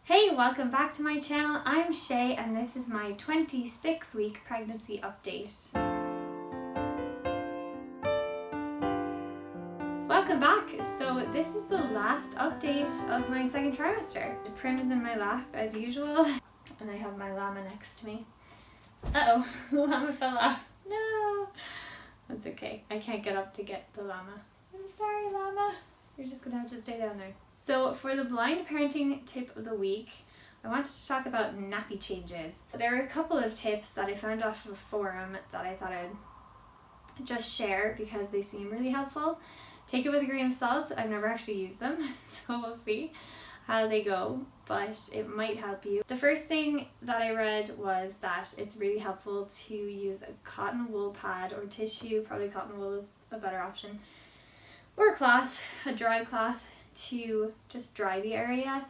Hey, welcome back to my channel. I'm Shay and this is my 26-week pregnancy update. Welcome back. So this is the last update of my second trimester. Prim is in my lap as usual and I have my llama next to me. Uh-oh, the llama fell off. No! That's okay. I can't get up to get the llama. I'm sorry, llama. You're just gonna have to stay down there. So for the blind parenting tip of the week, I wanted to talk about nappy changes. There are a couple of tips that I found off of a forum that I thought I'd just share because they seem really helpful. Take it with a grain of salt. I've never actually used them, so we'll see how they go, but it might help you. The first thing that I read was that it's really helpful to use a cotton wool pad or tissue. Probably cotton wool is a better option. Or a cloth, a dry cloth, to just dry the area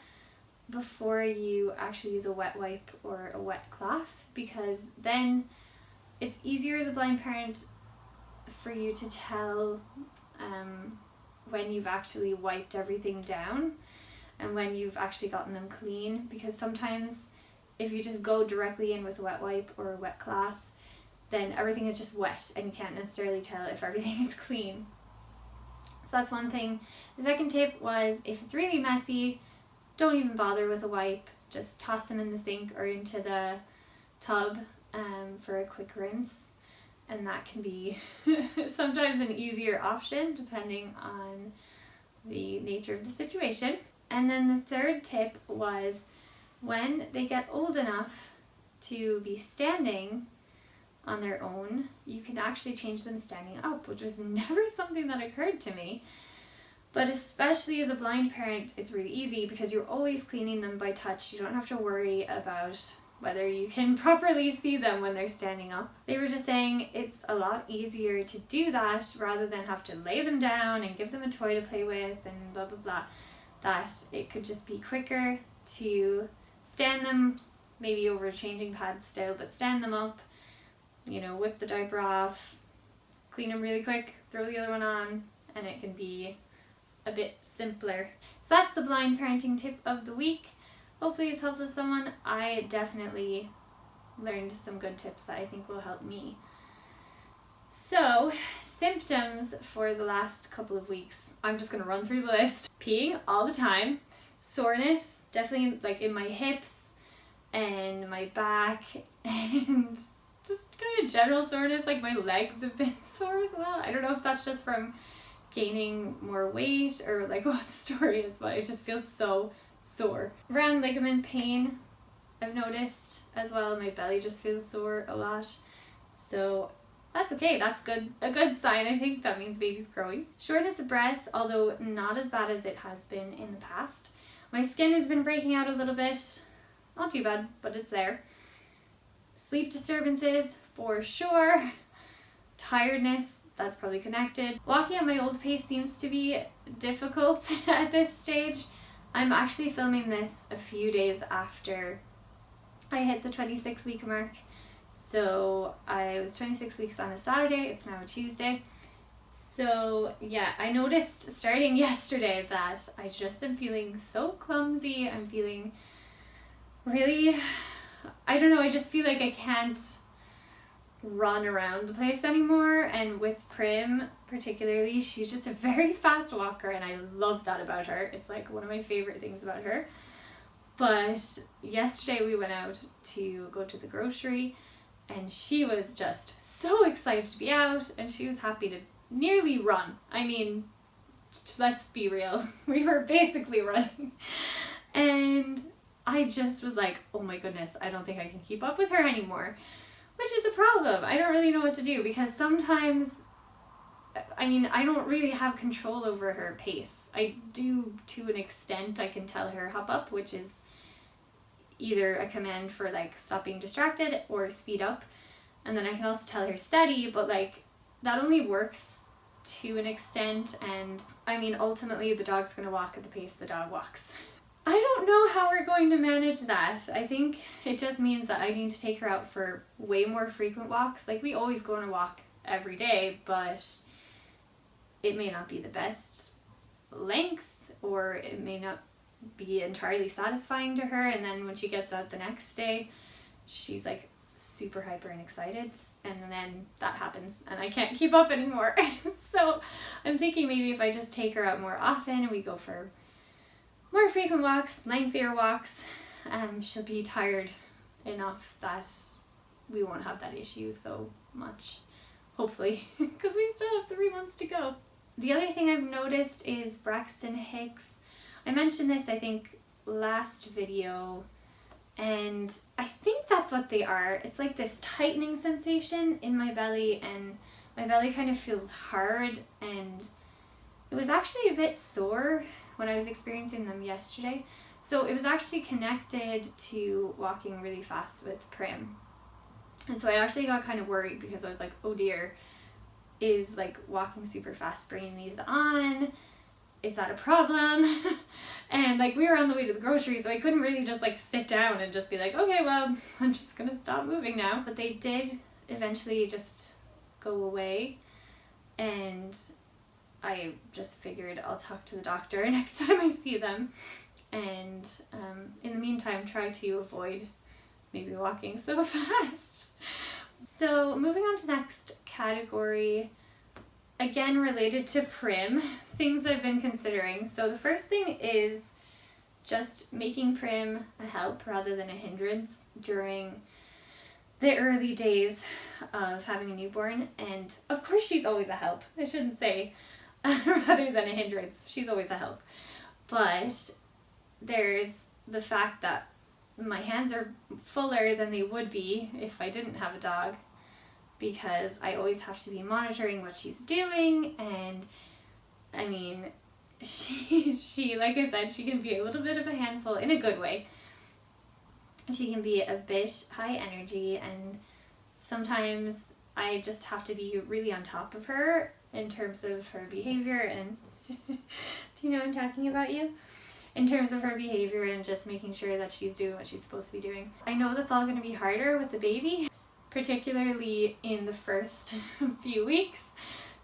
before you actually use a wet wipe or a wet cloth, because then it's easier as a blind parent for you to tell when you've actually wiped everything down and when you've actually gotten them clean, because sometimes if you just go directly in with a wet wipe or a wet cloth, then everything is just wet and you can't necessarily tell if everything is clean. So that's one thing. The second tip was, if it's really messy, don't even bother with a wipe. Just toss them in the sink or into the tub for a quick rinse. And that can be sometimes an easier option depending on the nature of the situation. And then the third tip was, when they get old enough to be standing on their own, you can actually change them standing up, which was never something that occurred to me. But especially as a blind parent, it's really easy because you're always cleaning them by touch. You don't have to worry about whether you can properly see them when they're standing up. They were just saying it's a lot easier to do that rather than have to lay them down and give them a toy to play with and blah blah blah. That it could just be quicker to stand them, maybe over changing pads still, but stand them up, you know, whip the diaper off, clean them really quick, throw the other one on, and it can be a bit simpler. So that's the blind parenting tip of the week. Hopefully it's helpful to someone. I definitely learned some good tips that I think will help me. So, symptoms for the last couple of weeks. I'm just gonna run through the list. Peeing all the time, soreness, definitely like in my hips and my back, and just kind of general soreness, like my legs have been sore as well. I don't know if that's just from gaining more weight or like what the story is, but it just feels so sore. Around ligament pain, I've noticed as well. My belly just feels sore a lot. So that's okay. That's good. A good sign. I think that means baby's growing. Shortness of breath, although not as bad as it has been in the past. My skin has been breaking out a little bit. Not too bad, but it's there. Sleep disturbances, for sure. Tiredness, that's probably connected. Walking at my old pace seems to be difficult at this stage. I'm actually filming this a few days after I hit the 26-week mark. So I was 26 weeks on a Saturday, it's now a Tuesday. So yeah, I noticed starting yesterday that I just am feeling so clumsy. I'm feeling really, I don't know, I just feel like I can't run around the place anymore. And with Prim particularly, she's just a very fast walker and I love that about her. It's like one of my favorite things about her. But yesterday we went out to go to the grocery and she was just so excited to be out and she was happy to nearly run. I mean, let's be real, we were basically running. And I just was like, oh my goodness, I don't think I can keep up with her anymore. Which is a problem. I don't really know what to do because sometimes, I mean, I don't really have control over her pace. I do to an extent. I can tell her hop up, which is either a command for like stop being distracted or speed up. And then I can also tell her steady, but like that only works to an extent. And I mean, ultimately the dog's gonna walk at the pace the dog walks. I don't know how we're going to manage that. I think it just means that I need to take her out for way more frequent walks. Like we always go on a walk every day, but it may not be the best length, or it may not be entirely satisfying to her, and then when she gets out the next day she's like super hyper and excited, and then that happens and I can't keep up anymore. So I'm thinking maybe if I just take her out more often and we go for more frequent walks, lengthier walks, she'll be tired enough that we won't have that issue so much, hopefully, because we still have 3 months to go. The other thing I've noticed is Braxton Hicks. I mentioned this, I think, last video, and I think that's what they are. It's like this tightening sensation in my belly, and my belly kind of feels hard, and it was actually a bit sore when I was experiencing them yesterday. So it was actually connected to walking really fast with Prim. And so I actually got kind of worried because I was like, oh dear, is like walking super fast bringing these on? Is that a problem? And like we were on the way to the grocery, so I couldn't really just like sit down and just be like, okay, well, I'm just gonna stop moving now. But they did eventually just go away, and I just figured I'll talk to the doctor next time I see them, and in the meantime try to avoid maybe walking so fast. So moving on to the next category, again related to Prim, things I've been considering. So the first thing is just making Prim a help rather than a hindrance during the early days of having a newborn. And of course she's always a help, I shouldn't say rather than a hindrance, she's always a help. But there's the fact that my hands are fuller than they would be if I didn't have a dog, because I always have to be monitoring what she's doing. And I mean, she like I said, she can be a little bit of a handful in a good way. She can be a bit high energy, and sometimes I just have to be really on top of her in terms of her behavior. And do you know what I'm talking about, you? In terms of her behavior and just making sure that she's doing what she's supposed to be doing. I know that's all going to be harder with the baby, particularly in the first few weeks.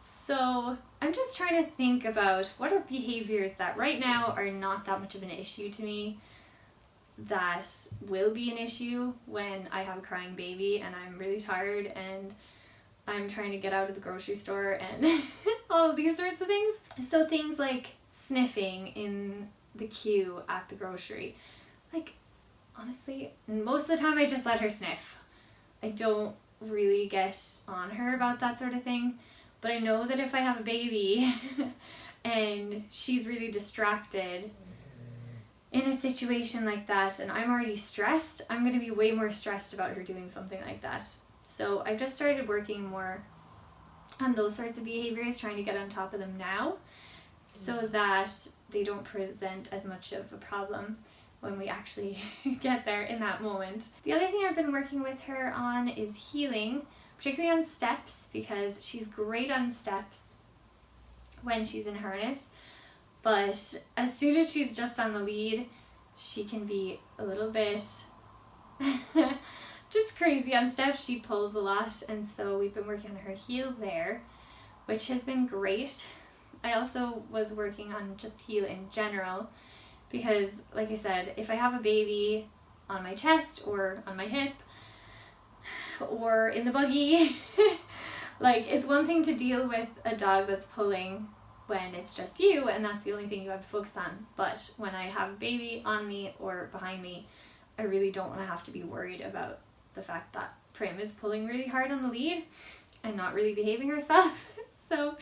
So I'm just trying to think about what are behaviors that right now are not that much of an issue to me that will be an issue when I have a crying baby and I'm really tired and I'm trying to get out of the grocery store and all of these sorts of things. So things like sniffing in the queue at the grocery. Like, honestly, most of the time I just let her sniff. I don't really get on her about that sort of thing, but I know that if I have a baby and she's really distracted in a situation like that and I'm already stressed, I'm going to be way more stressed about her doing something like that. So I've just started working more on those sorts of behaviors, trying to get on top of them now so that they don't present as much of a problem when we actually get there in that moment. The other thing I've been working with her on is heeling, particularly on steps, because she's great on steps when she's in harness, but as soon as she's just on the lead, she can be a little bit just crazy on steps. She pulls a lot, and so we've been working on her heel there, which has been great. I also was working on just heel in general, because like I said, if I have a baby on my chest or on my hip or in the buggy, like it's one thing to deal with a dog that's pulling when it's just you and that's the only thing you have to focus on, but when I have a baby on me or behind me, I really don't want to have to be worried about the fact that Prim is pulling really hard on the lead and not really behaving herself. So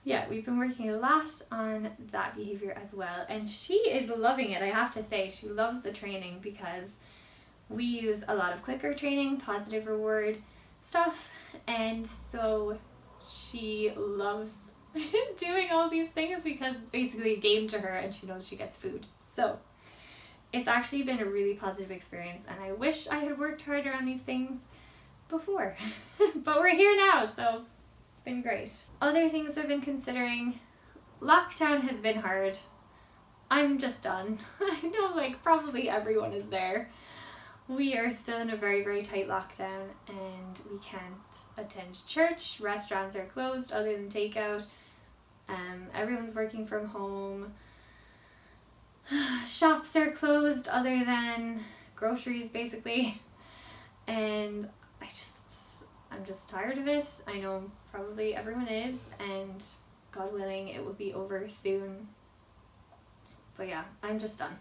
yeah, we've been working a lot on that behavior as well, and she is loving it. I have to say, she loves the training because we use a lot of clicker training, positive reward stuff, and so she loves doing all these things because it's basically a game to her and she knows she gets food. So it's actually been a really positive experience, and I wish I had worked harder on these things before. But we're here now, so it's been great. Other things I've been considering, lockdown has been hard. I'm just done. I know, like, probably everyone is there. We are still in a very, very tight lockdown and we can't attend church. Restaurants are closed other than takeout. Everyone's working from home. shops are closed other than groceries basically, and I'm just tired of it. I know probably everyone is, and God willing it will be over soon. But yeah, I'm just done.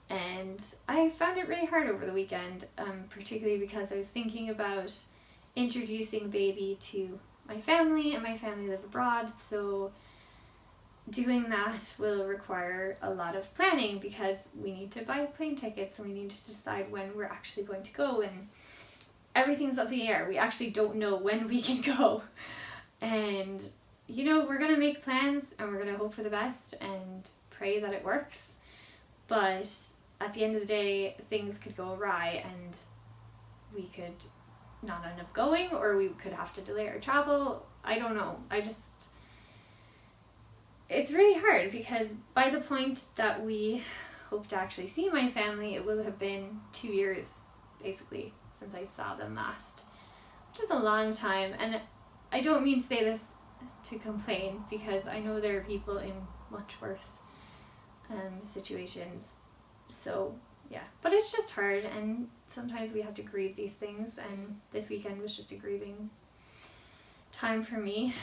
And I found it really hard over the weekend, particularly because I was thinking about introducing baby to my family, and my family live abroad, so doing that will require a lot of planning because we need to buy plane tickets and we need to decide when we're actually going to go, and everything's up in the air. We actually don't know when we can go. And you know, we're gonna make plans and we're gonna hope for the best and pray that it works. But at the end of the day, things could go awry and we could not end up going, or we could have to delay our travel. I don't know. It's really hard because by the point that we hope to actually see my family, it will have been 2 years basically since I saw them last, which is a long time. And I don't mean to say this to complain, because I know there are people in much worse situations. So yeah, but it's just hard, and sometimes we have to grieve these things, and this weekend was just a grieving time for me,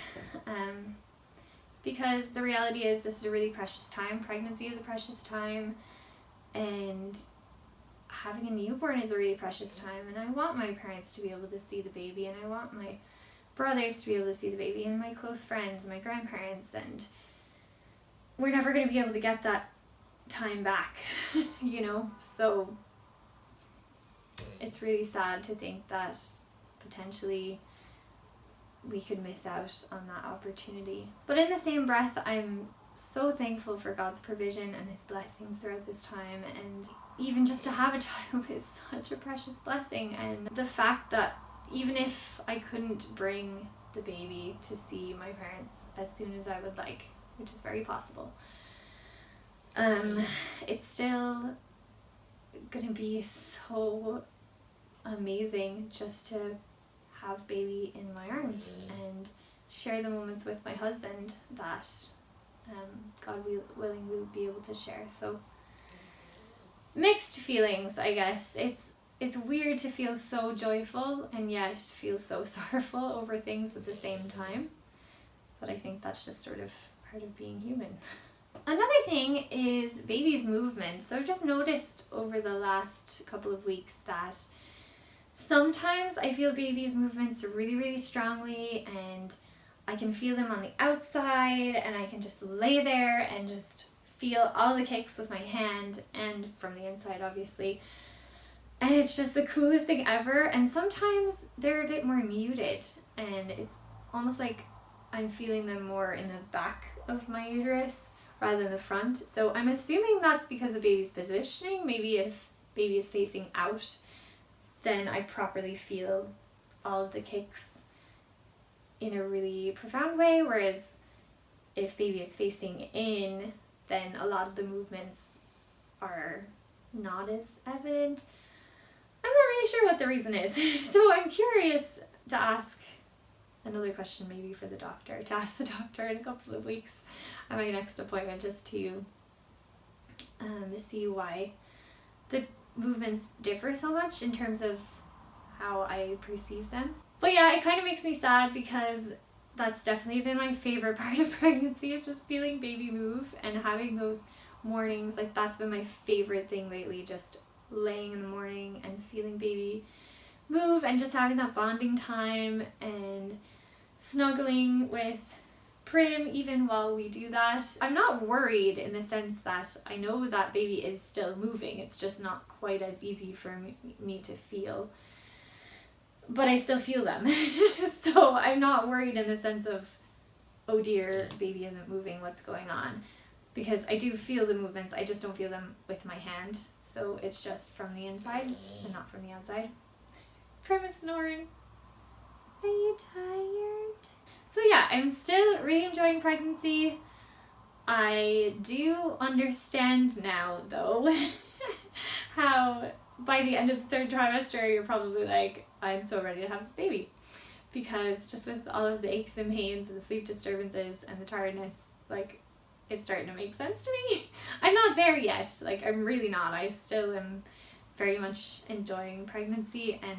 because the reality is this is a really precious time. Pregnancy is a precious time, and having a newborn is a really precious time, and I want my parents to be able to see the baby, and I want my brothers to be able to see the baby, and my close friends, my grandparents, and we're never going to be able to get that time back, you know, so it's really sad to think that potentially we could miss out on that opportunity. But in the same breath, I'm so thankful for God's provision and his blessings throughout this time, and even just to have a child is such a precious blessing. And the fact that even if I couldn't bring the baby to see my parents as soon as I would like, which is very possible, it's still gonna be so amazing just to have baby in my arms and share the moments with my husband that God willing we'll be able to share. So mixed feelings, I guess. It's weird to feel so joyful and yet feel so sorrowful over things at the same time, but I think that's just sort of part of being human. Another thing is baby's movement. So I've just noticed over the last couple of weeks that sometimes I feel baby's movements really, really strongly, and I can feel them on the outside, and I can just lay there and just feel all the kicks with my hand, and from the inside obviously. And it's just the coolest thing ever. And sometimes they're a bit more muted, and it's almost like I'm feeling them more in the back of my uterus rather than the front. So I'm assuming that's because of baby's positioning. Maybe if baby is facing out, then I properly feel all of the kicks in a really profound way, whereas if baby is facing in, then a lot of the movements are not as evident. I'm not really sure what the reason is. So I'm curious to ask another question, maybe for the doctor, to ask the doctor in a couple of weeks at my next appointment, just to see why the movements differ so much in terms of how I perceive them. But yeah, it kind of makes me sad because that's definitely been my favorite part of pregnancy, is just feeling baby move and having those mornings. Like, that's been my favorite thing lately, just laying in the morning and feeling baby move and just having that bonding time and snuggling with Prim even while we do that. I'm not worried in the sense that I know that baby is still moving. It's just not quite as easy for me to feel, but I still feel them. So I'm not worried in the sense of, oh dear, baby isn't moving, what's going on? Because I do feel the movements, I just don't feel them with my hand. So it's just from the inside and not from the outside. Prim is snoring. Are you tired? So yeah, I'm still really enjoying pregnancy. I do understand now, though, how by the end of the 3rd trimester, you're probably like, I'm so ready to have this baby. Because just with all of the aches and pains and the sleep disturbances and the tiredness, like, it's starting to make sense to me. I'm not there yet, like I'm really not. I still am very much enjoying pregnancy and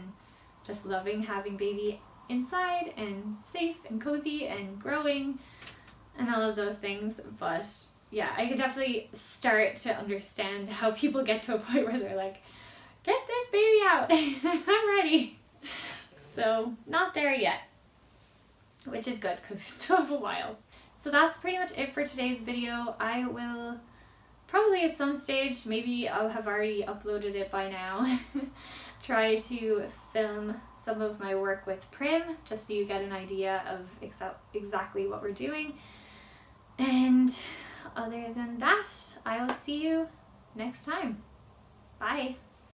just loving having baby inside and safe and cozy and growing and all of those things. But yeah, I could definitely start to understand how people get to a point where they're like, get this baby out, I'm ready. So not there yet, which is good because we still have a while. So that's pretty much it for today's video. I will probably at some stage, maybe I'll have already uploaded it by now, try to film some of my work with Prim, just so you get an idea of exactly what we're doing. And other than that, I will see you next time. Bye.